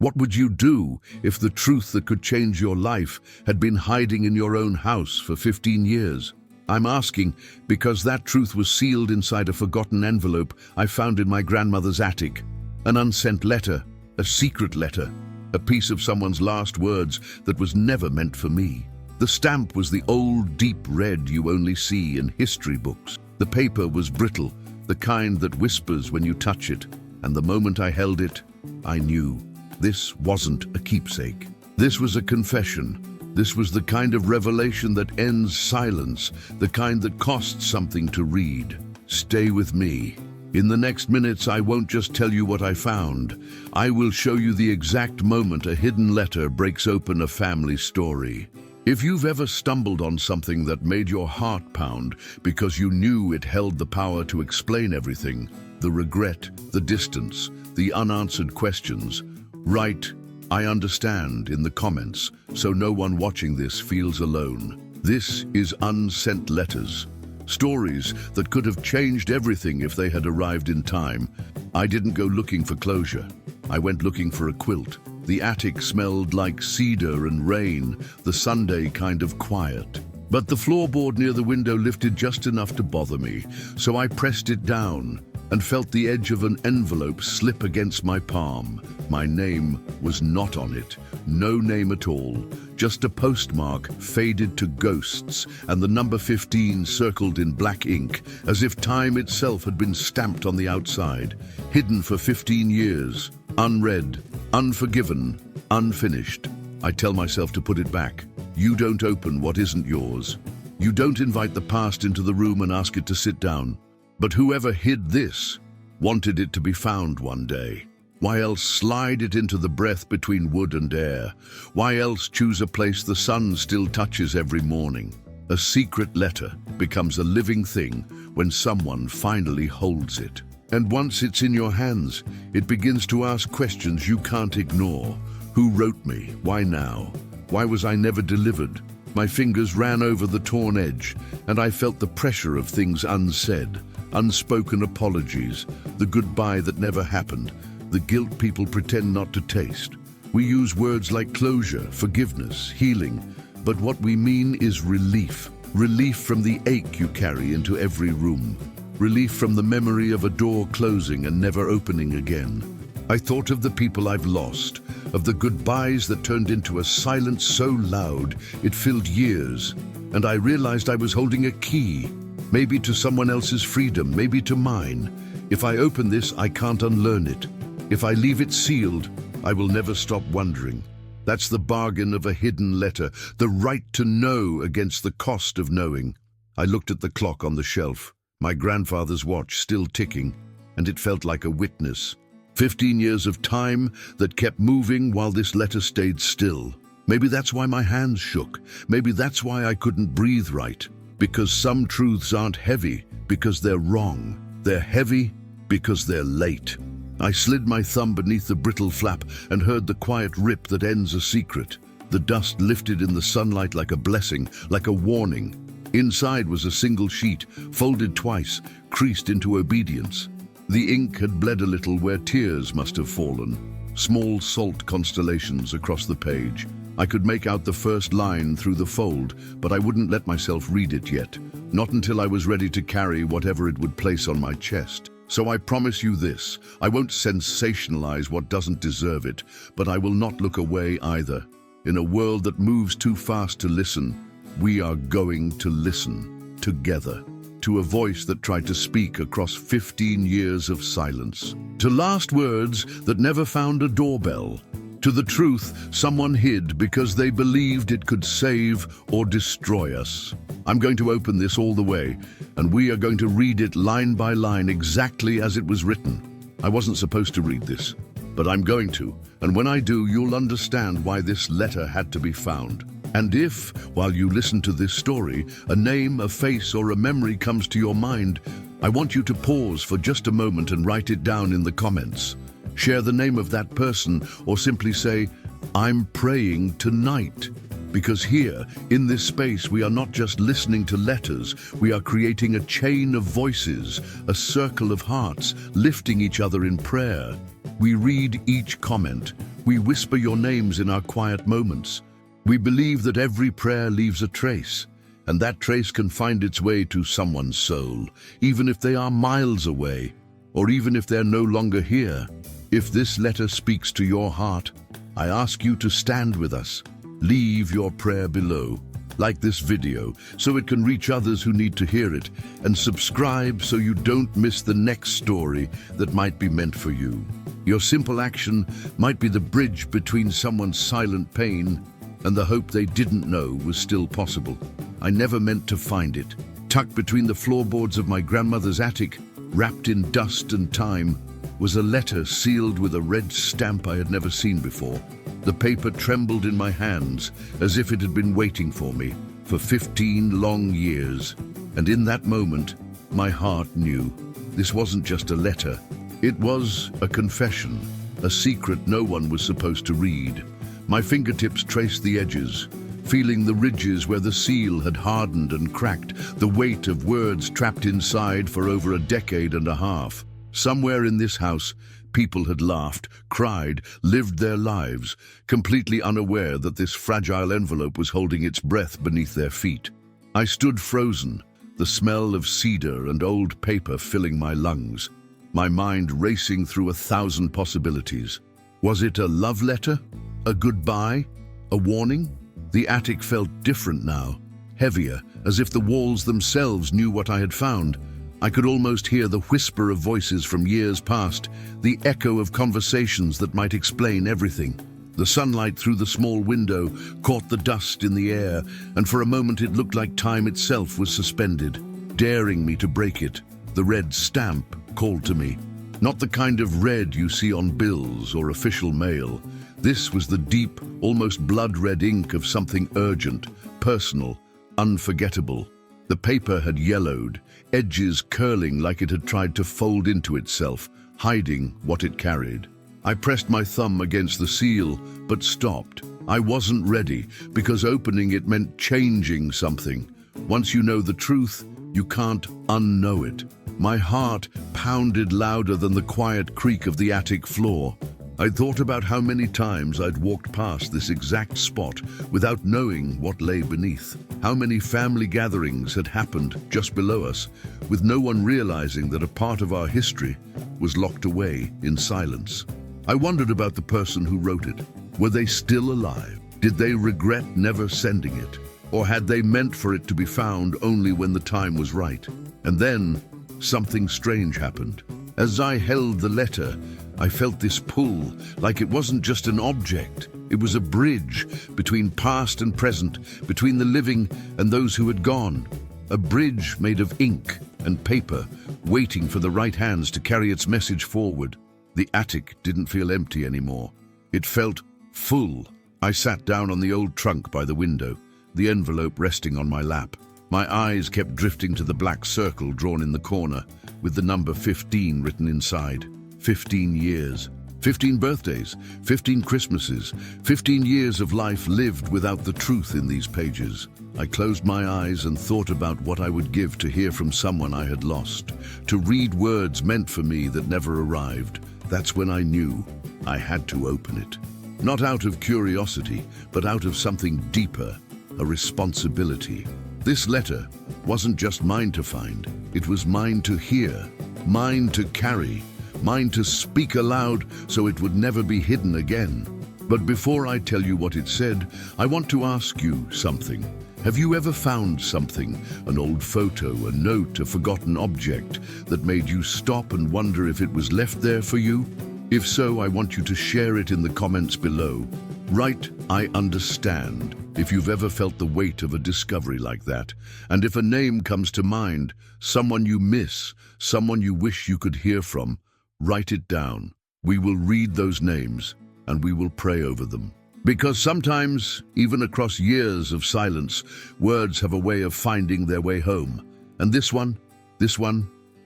What would you do if the truth that could change your life had been hiding in your own house for 15 years? I'm asking because that truth was sealed inside a forgotten envelope I found in my grandmother's attic. An unsent letter, a secret letter, a piece of someone's last words that was never meant for me. The stamp was the old deep red you only see in history books. The paper was brittle, the kind that whispers when you touch it, and the moment I held it, I knew. This wasn't a keepsake. This was a confession. This was the kind of revelation that ends silence, the kind that costs something to read. Stay with me. In the next minutes, I won't just tell you what I found. I will show you the exact moment a hidden letter breaks open a family story. If you've ever stumbled on something that made your heart pound because you knew it held the power to explain everything, the regret, the distance, the unanswered questions, write, "I understand" in the comments, so no one watching this feels alone. This is Unsent Letters. Stories that could have changed everything if they had arrived in time. I didn't go looking for closure. I went looking for a quilt. The attic smelled like cedar and rain, the Sunday kind of quiet. But the floorboard near the window lifted just enough to bother me, so I pressed it down and felt the edge of an envelope slip against my palm. My name was not on it, no name at all, just a postmark faded to ghosts and the number 15 circled in black ink, as if time itself had been stamped on the outside, hidden for 15 years, unread, unforgiven, unfinished. I tell myself to put it back. You don't open what isn't yours. You don't invite the past into the room and ask it to sit down. But whoever hid this wanted it to be found one day. Why else slide it into the breath between wood and air? Why else choose a place the sun still touches every morning? A secret letter becomes a living thing when someone finally holds it. And once it's in your hands, it begins to ask questions you can't ignore. Who wrote me? Why now? Why was I never delivered? My fingers ran over the torn edge, and I felt the pressure of things unsaid, unspoken apologies, the goodbye that never happened, the guilt people pretend not to taste. We use words like closure, forgiveness, healing, but what we mean is relief. Relief from the ache you carry into every room. Relief from the memory of a door closing and never opening again. I thought of the people I've lost, of the goodbyes that turned into a silence so loud it filled years, and I realized I was holding a key, maybe to someone else's freedom, maybe to mine. If I open this, I can't unlearn it. If I leave it sealed, I will never stop wondering. That's the bargain of a hidden letter, the right to know against the cost of knowing. I looked at the clock on the shelf, my grandfather's watch still ticking, and it felt like a witness. 15 years of time that kept moving while this letter stayed still. Maybe that's why my hands shook. Maybe that's why I couldn't breathe right. Because some truths aren't heavy because they're wrong. They're heavy because they're late. I slid my thumb beneath the brittle flap and heard the quiet rip that ends a secret. The dust lifted in the sunlight like a blessing, like a warning. Inside was a single sheet, folded twice, creased into obedience. The ink had bled a little where tears must have fallen. Small salt constellations across the page. I could make out the first line through the fold, but I wouldn't let myself read it yet. Not until I was ready to carry whatever it would place on my chest. So I promise you this, I won't sensationalize what doesn't deserve it, but I will not look away either. In a world that moves too fast to listen, we are going to listen, together. To a voice that tried to speak across 15 years of silence. To last words that never found a doorbell. To the truth someone hid because they believed it could save or destroy us. I'm going to open this all the way, and we are going to read it line by line exactly as it was written. I wasn't supposed to read this, but I'm going to, and when I do, you'll understand why this letter had to be found. And if, while you listen to this story, a name, a face, or a memory comes to your mind, I want you to pause for just a moment and write it down in the comments. Share the name of that person, or simply say, "I'm praying tonight." Because here, in this space, we are not just listening to letters, we are creating a chain of voices, a circle of hearts, lifting each other in prayer. We read each comment, We whisper your names in our quiet moments. We believe that every prayer leaves a trace, and that trace can find its way to someone's soul, even if they are miles away, or even if they're no longer here. If this letter speaks to your heart, I ask you to stand with us. Leave your prayer below. Like this video so it can reach others who need to hear it, and subscribe so you don't miss the next story that might be meant for you. Your simple action might be the bridge between someone's silent pain and the hope they didn't know was still possible. I never meant to find it. Tucked between the floorboards of my grandmother's attic, wrapped in dust and time, was a letter sealed with a red stamp I had never seen before. The paper trembled in my hands as if it had been waiting for me for 15 long years. And in that moment, my heart knew. This wasn't just a letter. It was a confession, a secret no one was supposed to read. My fingertips traced the edges, feeling the ridges where the seal had hardened and cracked, the weight of words trapped inside for over a decade and a half. Somewhere in this house, people had laughed, cried, lived their lives, completely unaware that this fragile envelope was holding its breath beneath their feet. I stood frozen, the smell of cedar and old paper filling my lungs, my mind racing through 1,000 possibilities. Was it a love letter? A goodbye? A warning? The attic felt different now, heavier, as if the walls themselves knew what I had found. I could almost hear the whisper of voices from years past, the echo of conversations that might explain everything. The sunlight through the small window caught the dust in the air, and for a moment it looked like time itself was suspended, daring me to break it. The red stamp called to me. Not the kind of red you see on bills or official mail. This was the deep, almost blood-red ink of something urgent, personal, unforgettable. The paper had yellowed, edges curling like it had tried to fold into itself, hiding what it carried. I pressed my thumb against the seal, but stopped. I wasn't ready, because opening it meant changing something. Once you know the truth, you can't unknow it. My heart pounded louder than the quiet creak of the attic floor. I'd thought about how many times I'd walked past this exact spot without knowing what lay beneath. How many family gatherings had happened just below us, with no one realizing that a part of our history was locked away in silence. I wondered about the person who wrote it. Were they still alive? Did they regret never sending it? Or had they meant for it to be found only when the time was right? And then, something strange happened. As I held the letter, I felt this pull, like it wasn't just an object. It was a bridge between past and present, between the living and those who had gone. A bridge made of ink and paper, waiting for the right hands to carry its message forward. The attic didn't feel empty anymore. It felt full. I sat down on the old trunk by the window, the envelope resting on my lap. My eyes kept drifting to the black circle drawn in the corner, with the number 15 written inside. 15 years, 15 birthdays, 15 Christmases, 15 years of life lived without the truth in these pages. I closed my eyes and thought about what I would give to hear from someone I had lost, to read words meant for me that never arrived. That's when I knew I had to open it. Not out of curiosity, but out of something deeper, a responsibility. This letter wasn't just mine to find, it was mine to hear, mine to carry, mine to speak aloud so it would never be hidden again. But before I tell you what it said, I want to ask you something. Have you ever found something, an old photo, a note, a forgotten object, that made you stop and wonder if it was left there for you? If so, I want you to share it in the comments below. Write, "I understand," if you've ever felt the weight of a discovery like that. And if a name comes to mind, someone you miss, someone you wish you could hear from, write it down. We will read those names, and we will pray over them. Because sometimes, even across years of silence, words have a way of finding their way home. And this one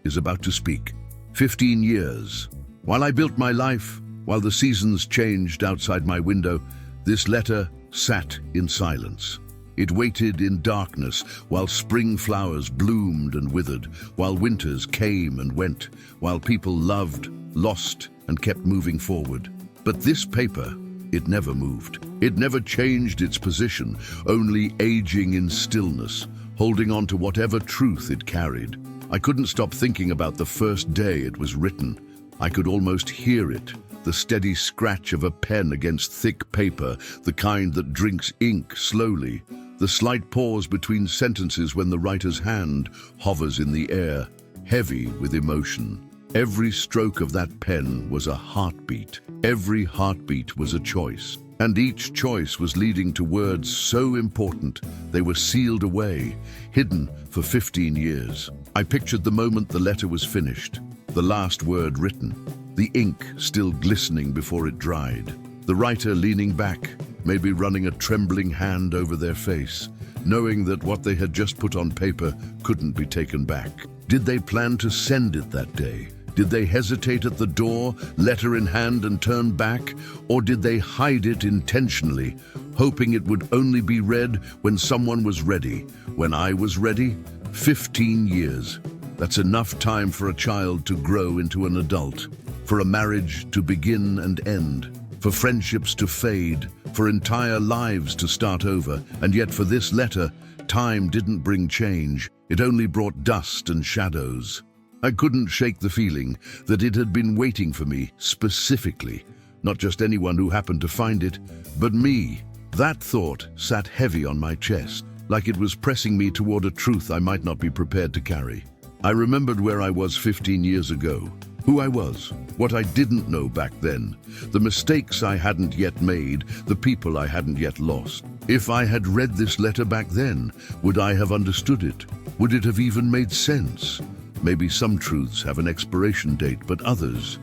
is about to speak. 15 years. While I built my life, while the seasons changed outside my window, this letter sat in silence. It waited in darkness while spring flowers bloomed and withered, while winters came and went, while people loved, lost, and kept moving forward. But this paper, It never moved. It never changed its position, only aging in stillness, holding on to whatever truth it carried. I couldn't stop thinking about the first day it was written. I could almost hear it, the steady scratch of a pen against thick paper, the kind that drinks ink slowly, the slight pause between sentences when the writer's hand hovers in the air, heavy with emotion. Every stroke of that pen was a heartbeat. Every heartbeat was a choice. And each choice was leading to words so important they were sealed away, hidden for 15 years. I pictured the moment the letter was finished, the last word written, the ink still glistening before it dried, the writer leaning back, maybe running a trembling hand over their face, knowing that what they had just put on paper couldn't be taken back. Did they plan to send it that day? Did they hesitate at the door, letter in hand, and turn back? Or did they hide it intentionally, hoping it would only be read when someone was ready? When I was ready? 15 years. That's enough time for a child to grow into an adult, for a marriage to begin and end, for friendships to fade, for entire lives to start over. And yet for this letter, time didn't bring change. It only brought dust and shadows. I couldn't shake the feeling that it had been waiting for me specifically, not just anyone who happened to find it, but me. That thought sat heavy on my chest, like it was pressing me toward a truth I might not be prepared to carry. I remembered where I was 15 years ago, who I was, what I didn't know back then, the mistakes I hadn't yet made, the people I hadn't yet lost. If I had read this letter back then, would I have understood it? Would it have even made sense? Maybe some truths have an expiration date, but others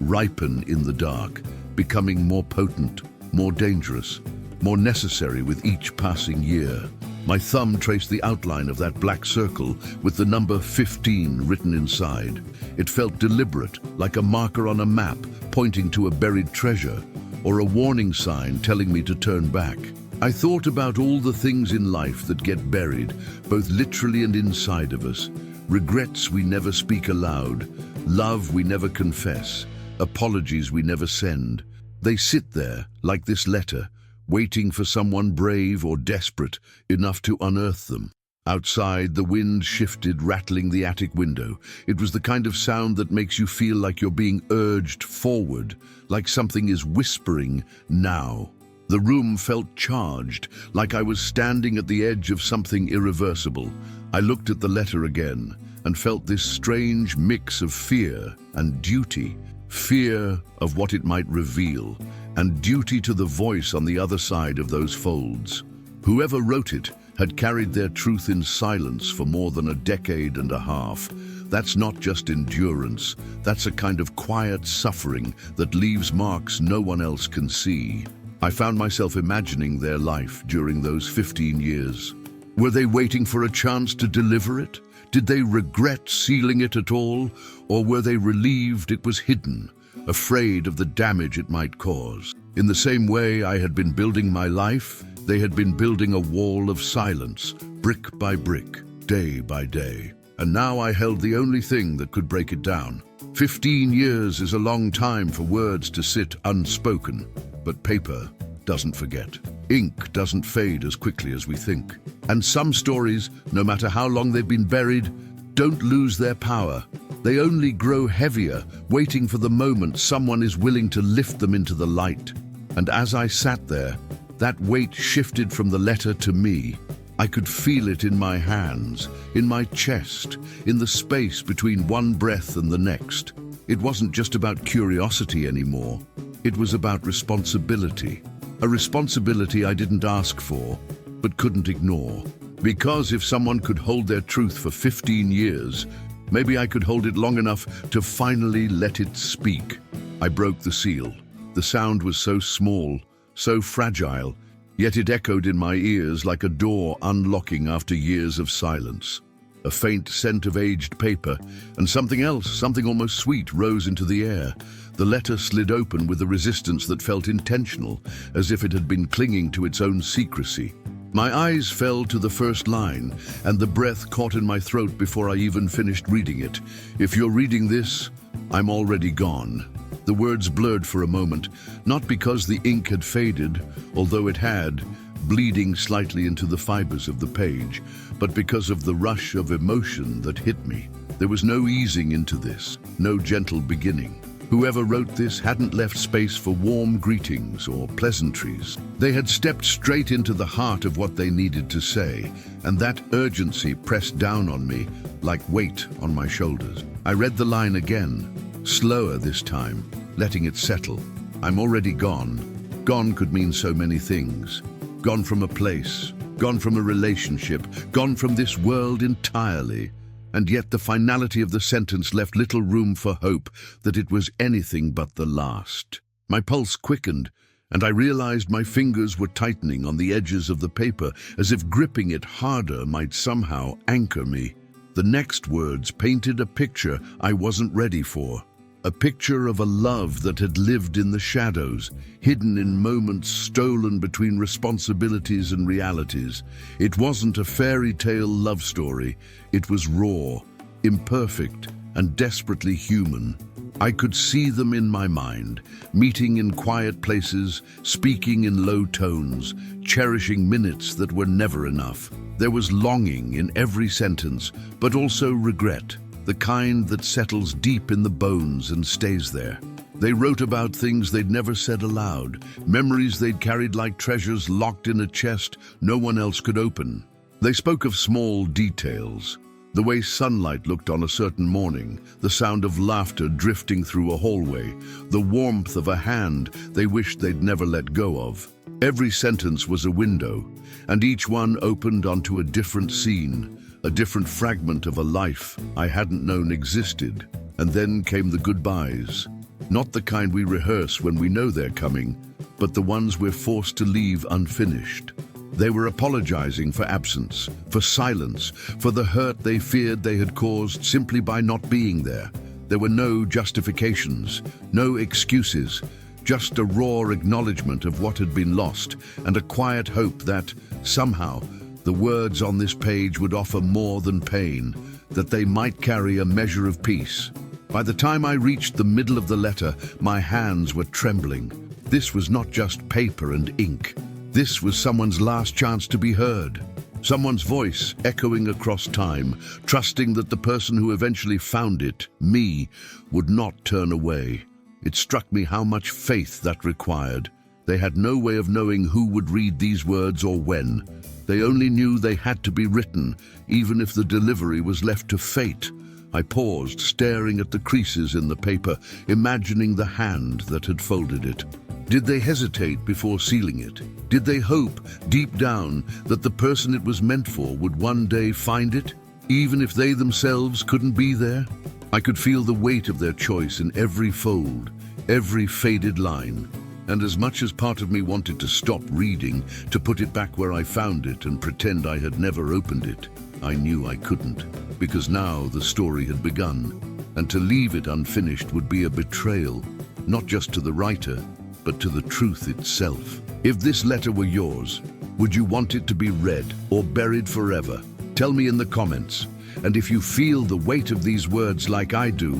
ripen in the dark, becoming more potent, more dangerous, more necessary with each passing year. My thumb traced the outline of that black circle with the number 15 written inside. It felt deliberate, like a marker on a map pointing to a buried treasure, or a warning sign telling me to turn back. I thought about all the things in life that get buried, both literally and inside of us. Regrets we never speak aloud, love we never confess, apologies we never send. They sit there, like this letter, waiting for someone brave or desperate enough to unearth them. Outside, the wind shifted, rattling the attic window. It was the kind of sound that makes you feel like you're being urged forward, like something is whispering, now. The room felt charged, like I was standing at the edge of something irreversible. I looked at the letter again and felt this strange mix of fear and duty. Fear of what it might reveal, and duty to the voice on the other side of those folds. Whoever wrote it had carried their truth in silence for more than a decade and a half. That's not just endurance, that's a kind of quiet suffering that leaves marks no one else can see. I found myself imagining their life during those 15 years. Were they waiting for a chance to deliver it? Did they regret sealing it at all? Or were they relieved it was hidden, afraid of the damage it might cause? In the same way I had been building my life, they had been building a wall of silence, brick by brick, day by day. And now I held the only thing that could break it down. 15 years is a long time for words to sit unspoken. But paper doesn't forget. Ink doesn't fade as quickly as we think. And some stories, no matter how long they've been buried, don't lose their power. They only grow heavier, waiting for the moment someone is willing to lift them into the light. And as I sat there, that weight shifted from the letter to me. I could feel it in my hands, in my chest, in the space between one breath and the next. It wasn't just about curiosity anymore. It was about responsibility. A responsibility I didn't ask for, but couldn't ignore. Because if someone could hold their truth for 15 years, maybe I could hold it long enough to finally let it speak. I broke the seal. The sound was so small, so fragile, yet it echoed in my ears like a door unlocking after years of silence. A faint scent of aged paper, and something else, something almost sweet, rose into the air. The letter slid open with a resistance that felt intentional, as if it had been clinging to its own secrecy. My eyes fell to the first line, and the breath caught in my throat before I even finished reading it. If you're reading this, I'm already gone. The words blurred for a moment, not because the ink had faded, although it had, bleeding slightly into the fibers of the page, but because of the rush of emotion that hit me. There was no easing into this, no gentle beginning. Whoever wrote this hadn't left space for warm greetings or pleasantries. They had stepped straight into the heart of what they needed to say, and that urgency pressed down on me like weight on my shoulders. I read the line again, slower this time, letting it settle. I'm already gone. Gone could mean so many things. Gone from a place, gone from a relationship, gone from this world entirely. And yet the finality of the sentence left little room for hope that it was anything but the last. My pulse quickened, and I realized my fingers were tightening on the edges of the paper, as if gripping it harder might somehow anchor me. The next words painted a picture I wasn't ready for. A picture of a love that had lived in the shadows, hidden in moments stolen between responsibilities and realities. It wasn't a fairy tale love story. It was raw, imperfect, and desperately human. I could see them in my mind, meeting in quiet places, speaking in low tones, cherishing minutes that were never enough. There was longing in every sentence, but also regret. The kind that settles deep in the bones and stays there. They wrote about things they'd never said aloud, memories they'd carried like treasures locked in a chest no one else could open. They spoke of small details, the way sunlight looked on a certain morning, the sound of laughter drifting through a hallway, the warmth of a hand they wished they'd never let go of. Every sentence was a window, and each one opened onto a different scene, a different fragment of a life I hadn't known existed. And then came the goodbyes. Not the kind we rehearse when we know they're coming, but the ones we're forced to leave unfinished. They were apologizing for absence, for silence, for the hurt they feared they had caused simply by not being there. There were no justifications, no excuses, just a raw acknowledgement of what had been lost and a quiet hope that, somehow, the words on this page would offer more than pain, that they might carry a measure of peace. By the time I reached the middle of the letter, my hands were trembling. This was not just paper and ink. This was someone's last chance to be heard. Someone's voice echoing across time, trusting that the person who eventually found it, me, would not turn away. It struck me how much faith that required. They had no way of knowing who would read these words or when. They only knew they had to be written, even if the delivery was left to fate. I paused, staring at the creases in the paper, imagining the hand that had folded it. Did they hesitate before sealing it? Did they hope, deep down, that the person it was meant for would one day find it, even if they themselves couldn't be there? I could feel the weight of their choice in every fold, every faded line. And as much as part of me wanted to stop reading, to put it back where I found it and pretend I had never opened it, I knew I couldn't, because now the story had begun, and to leave it unfinished would be a betrayal, not just to the writer, but to the truth itself. If this letter were yours, would you want it to be read or buried forever? Tell me in the comments. And if you feel the weight of these words like I do,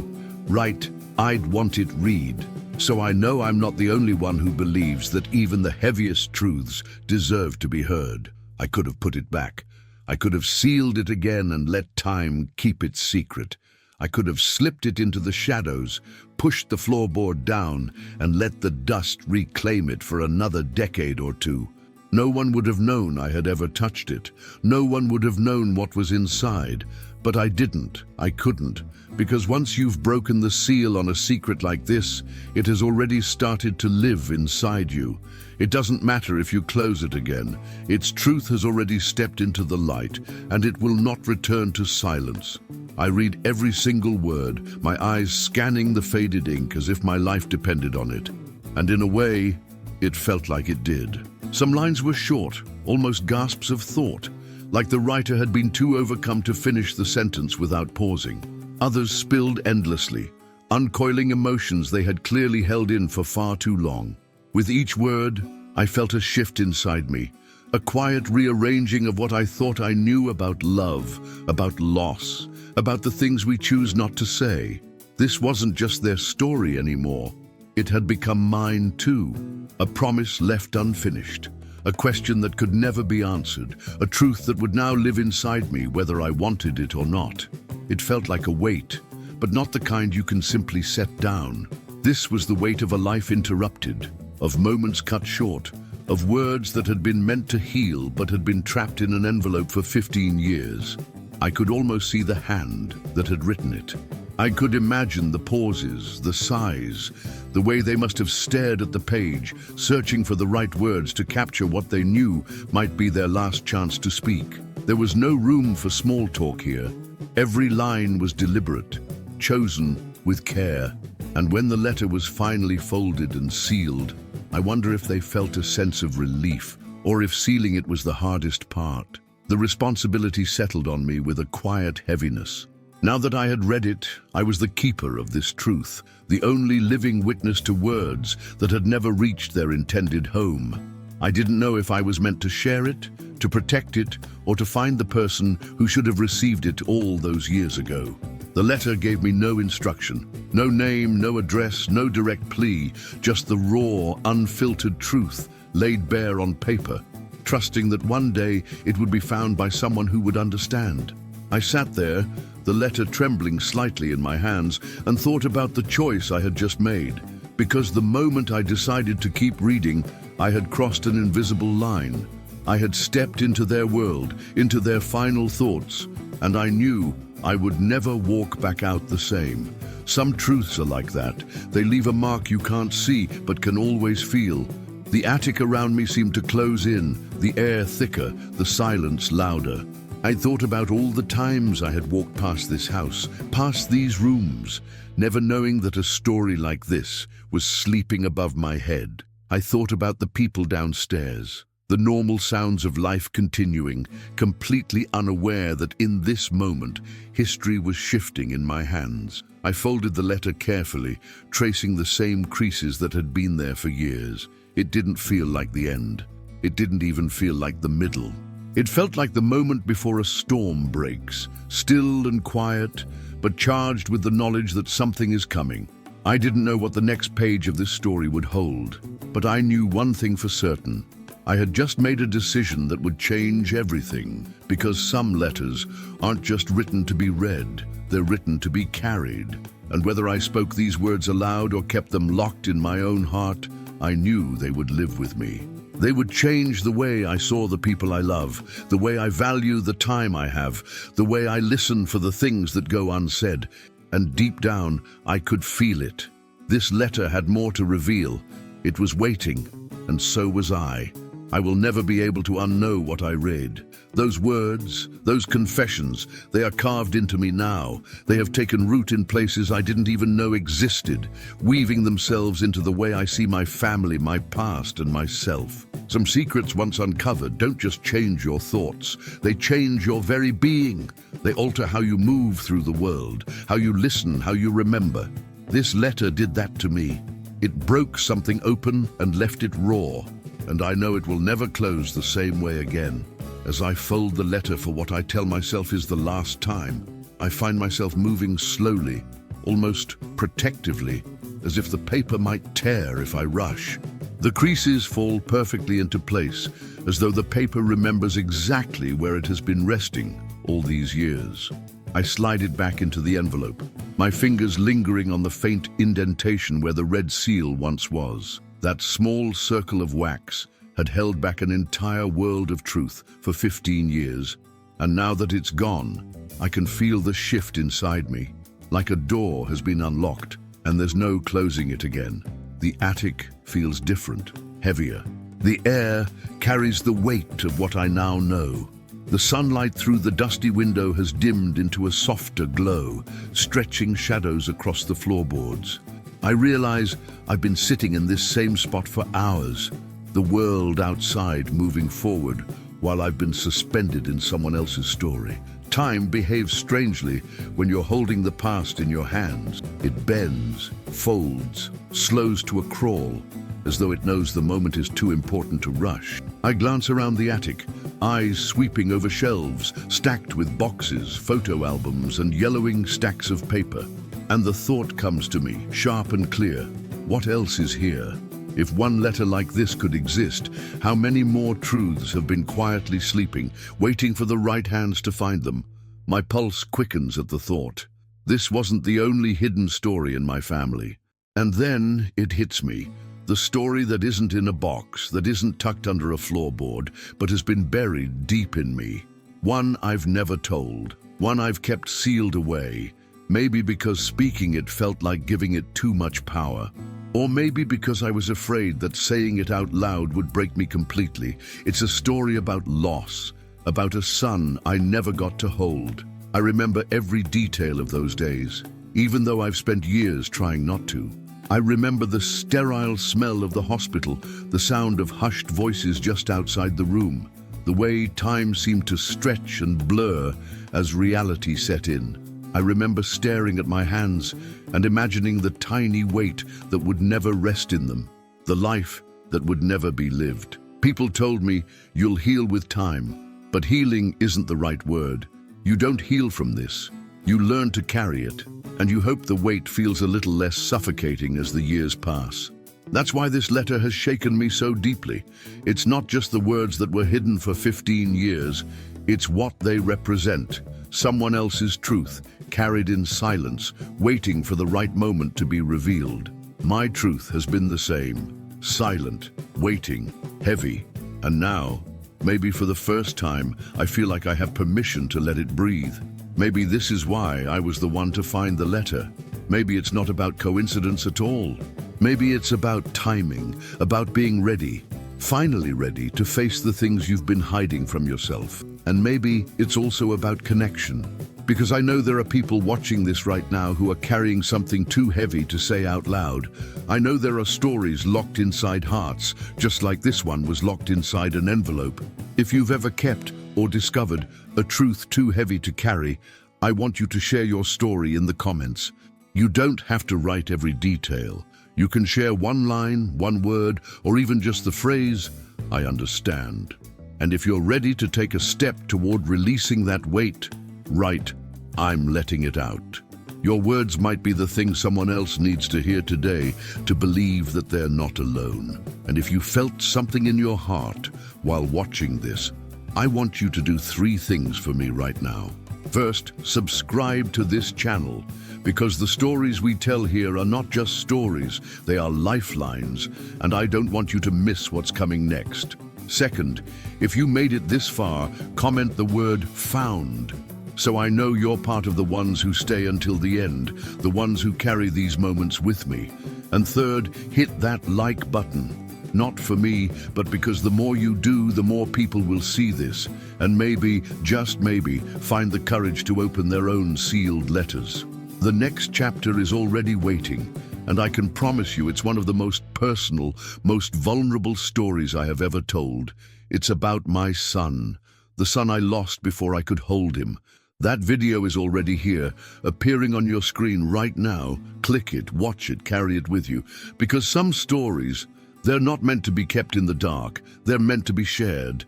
write, "I'd want it read," so I know I'm not the only one who believes that even the heaviest truths deserve to be heard. I could have put it back. I could have sealed it again and let time keep its secret. I could have slipped it into the shadows, pushed the floorboard down, and let the dust reclaim it for another decade or two. No one would have known I had ever touched it. No one would have known what was inside. But I didn't. I couldn't. Because once you've broken the seal on a secret like this, it has already started to live inside you. It doesn't matter if you close it again. Its truth has already stepped into the light, and it will not return to silence. I read every single word, my eyes scanning the faded ink as if my life depended on it. And in a way, it felt like it did. Some lines were short, almost gasps of thought, like the writer had been too overcome to finish the sentence without pausing. Others spilled endlessly, uncoiling emotions they had clearly held in for far too long. With each word, I felt a shift inside me, a quiet rearranging of what I thought I knew about love, about loss, about the things we choose not to say. This wasn't just their story anymore. It had become mine too, a promise left unfinished, a question that could never be answered, a truth that would now live inside me whether I wanted it or not. It felt like a weight, but not the kind you can simply set down. This was the weight of a life interrupted, of moments cut short, of words that had been meant to heal but had been trapped in an envelope for 15 years. I could almost see the hand that had written it. I could imagine the pauses, the sighs, the way they must have stared at the page, searching for the right words to capture what they knew might be their last chance to speak. There was no room for small talk here. Every line was deliberate, chosen with care. And when the letter was finally folded and sealed, I wonder if they felt a sense of relief, or if sealing it was the hardest part. The responsibility settled on me with a quiet heaviness. Now that I had read it, I was the keeper of this truth, the only living witness to words that had never reached their intended home. I didn't know if I was meant to share it, to protect it, or to find the person who should have received it all those years ago. The letter gave me no instruction, no name, no address, no direct plea, just the raw, unfiltered truth laid bare on paper, trusting that one day it would be found by someone who would understand. I sat there, the letter trembling slightly in my hands, and thought about the choice I had just made, because the moment I decided to keep reading, I had crossed an invisible line. I had stepped into their world, into their final thoughts, and I knew I would never walk back out the same. Some truths are like that. They leave a mark you can't see, but can always feel. The attic around me seemed to close in, the air thicker, the silence louder. I thought about all the times I had walked past this house, past these rooms, never knowing that a story like this was sleeping above my head. I thought about the people downstairs, the normal sounds of life continuing, completely unaware that in this moment, history was shifting in my hands. I folded the letter carefully, tracing the same creases that had been there for years. It didn't feel like the end. It didn't even feel like the middle. It felt like the moment before a storm breaks, still and quiet, but charged with the knowledge that something is coming. I didn't know what the next page of this story would hold, but I knew one thing for certain. I had just made a decision that would change everything, because some letters aren't just written to be read, they're written to be carried. And whether I spoke these words aloud or kept them locked in my own heart, I knew they would live with me. They would change the way I saw the people I love, the way I value the time I have, the way I listen for the things that go unsaid. And deep down, I could feel it. This letter had more to reveal. It was waiting, and so was I. I will never be able to unknow what I read. Those words, those confessions, they are carved into me now. They have taken root in places I didn't even know existed, weaving themselves into the way I see my family, my past, and myself. Some secrets once uncovered don't just change your thoughts, they change your very being. They alter how you move through the world, how you listen, how you remember. This letter did that to me. It broke something open and left it raw. And I know it will never close the same way again. As I fold the letter for what I tell myself is the last time, I find myself moving slowly, almost protectively, as if the paper might tear if I rush. The creases fall perfectly into place, as though the paper remembers exactly where it has been resting all these years. I slide it back into the envelope, my fingers lingering on the faint indentation where the red seal once was. That small circle of wax had held back an entire world of truth for 15 years, and now that it's gone, I can feel the shift inside me, like a door has been unlocked, and there's no closing it again. The attic feels different, heavier. The air carries the weight of what I now know. The sunlight through the dusty window has dimmed into a softer glow, stretching shadows across the floorboards. I realize I've been sitting in this same spot for hours, the world outside moving forward while I've been suspended in someone else's story. Time behaves strangely when you're holding the past in your hands. It bends, folds, slows to a crawl, as though it knows the moment is too important to rush. I glance around the attic, eyes sweeping over shelves, stacked with boxes, photo albums, and yellowing stacks of paper. And the thought comes to me, sharp and clear. What else is here? If one letter like this could exist, how many more truths have been quietly sleeping, waiting for the right hands to find them? My pulse quickens at the thought. This wasn't the only hidden story in my family. And then it hits me. The story that isn't in a box, that isn't tucked under a floorboard, but has been buried deep in me. One I've never told. One I've kept sealed away. Maybe because speaking it felt like giving it too much power. Or maybe because I was afraid that saying it out loud would break me completely. It's a story about loss, about a son I never got to hold. I remember every detail of those days, even though I've spent years trying not to. I remember the sterile smell of the hospital, the sound of hushed voices just outside the room, the way time seemed to stretch and blur as reality set in. I remember staring at my hands and imagining the tiny weight that would never rest in them, the life that would never be lived. People told me, "You'll heal with time," but healing isn't the right word. You don't heal from this. You learn to carry it, and you hope the weight feels a little less suffocating as the years pass. That's why this letter has shaken me so deeply. It's not just the words that were hidden for 15 years, it's what they represent. Someone else's truth, carried in silence, waiting for the right moment to be revealed. My truth has been the same, silent, waiting, heavy, and now, maybe for the first time, I feel like I have permission to let it breathe. Maybe this is why I was the one to find the letter. Maybe it's not about coincidence at all. Maybe it's about timing, about being ready, finally ready to face the things you've been hiding from yourself. And maybe it's also about connection. Because I know there are people watching this right now who are carrying something too heavy to say out loud. I know there are stories locked inside hearts, just like this one was locked inside an envelope. If you've ever kept or discovered a truth too heavy to carry, I want you to share your story in the comments. You don't have to write every detail. You can share one line, one word, or even just the phrase, "I understand." And if you're ready to take a step toward releasing that weight, write, "I'm letting it out." Your words might be the thing someone else needs to hear today to believe that they're not alone. And if you felt something in your heart while watching this, I want you to do 3 things for me right now. First, subscribe to this channel, because the stories we tell here are not just stories, they are lifelines, and I don't want you to miss what's coming next. Second, if you made it this far, comment the word "found," so I know you're part of the ones who stay until the end, the ones who carry these moments with me. And third, hit that like button. Not for me, but because the more you do, the more people will see this, and maybe, just maybe, find the courage to open their own sealed letters. The next chapter is already waiting, and I can promise you it's one of the most personal, most vulnerable stories I have ever told. It's about my son, the son I lost before I could hold him. That video is already here, appearing on your screen right now. Click it, watch it, carry it with you. Because some stories, they're not meant to be kept in the dark, they're meant to be shared.